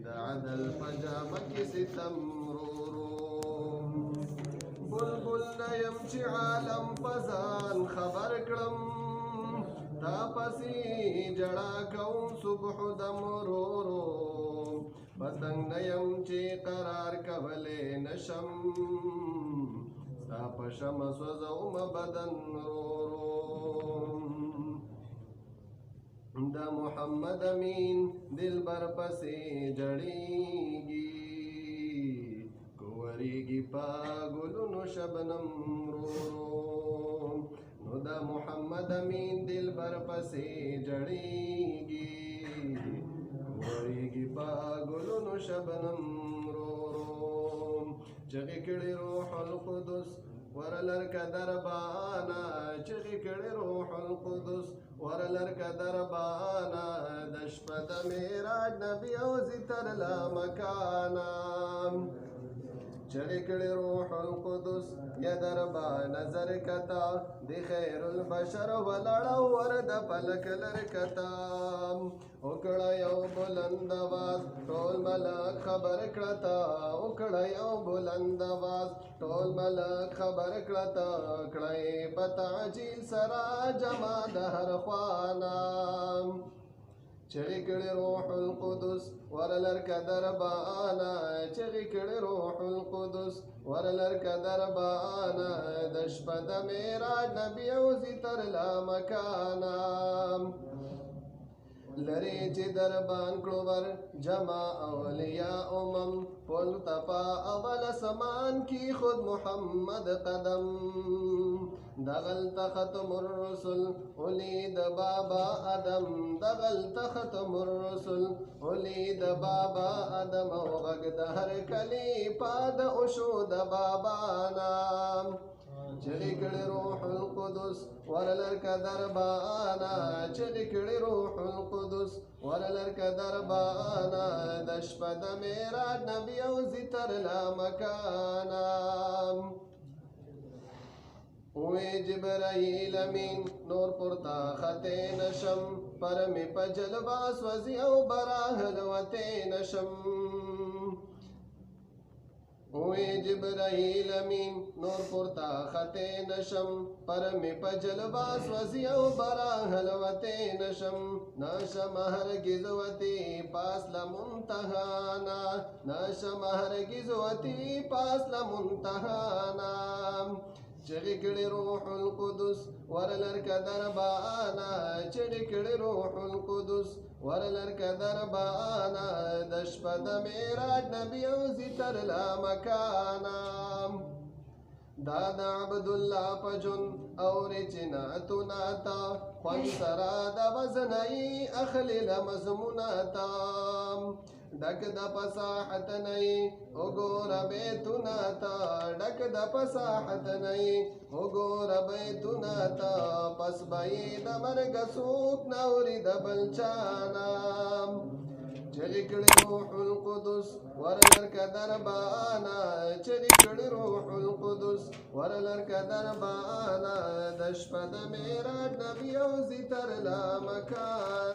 د عدل پجامه کې ستم رورو بلبل نه یم چې عالم په ځان خبر کړم تا پسې جړا کوم صبح دم رورو پتنګ نه یم چې قرار کولی نشم ستا په شمه سوځوم بدن رورو د محمد امین دلبر پسې جړېږي کوریږي په ګلونو شبنم رورو نو د محمد امین دلبر پسې جړېږي کوریږي په ګلونو شبنم رورو چغې کړې روح القدس ورلرکه دربانا چغې کړې روح القدس ورلرکه دربانا د شپه د معراج نبی او زیتر لا مکانا چغې کړې روح القدس یا دربا نظر کتا د خیر البشر ولاړه ور د پلک لرکتا وکړه یو بلند آواز ټول ملک خبر کړتا وکړه یو بلند آواز ټول ملک خبر کړتا کړه په تعجیل سره جما د هر خوانا چغې کړې روح القدس ورلرکه دربانا چغې کړې روح القدس ورلرکه دربانا د شپه د معراج نبی او زیتر لا مکانا لری چې دربان کړو ور جمع اولیاء پل تپا اول سمان کی خود محمد قدم دغلت ختم الرسل ولید بابا ادم دغلت ختم الرسل ولید بابا ادم او غږ د هر کلی پاد اوشو د بابا نام چغې کړې روح القدس ورلرکه دربانا چغې کړې روح القدس ورلرکه دربانا د شپه د معراج نبی او زیتر لا مکانا وی جبرائیل امین نور پورتا خطے نشم پر می په جلوه سوځي او براهل وته نشم وی جبرائیل امین نور پورتا خطے نشم پر می په جلوه سوځي او براهل وته نشم نشم هرگز وتی پاس لمنتهانا نشم هرگز وتی پاس لمنتهانا چغې کړې روح القدس ورلرکه دربانا چغې کړې روح القدس ورلرکه دربانا د شپه د معراج نبی او زیتر لا مکانا دا د عبدالله په جون اورې چې نعتونه تا خوند سره د وزنایي اخلي له مضمونه تا ډک د فصاحت نه وګوره بیتونه تا ډک د فصاحت نه وګوره بیتونه تا پس به یې د مرګ څوک نه اوري د بل چا نام چغې کړې روح القدس ورلرکه دربانا چغې کړې روح القدس ورلرکه دربانا د شپه د معراج نبی او زیتر لا مکان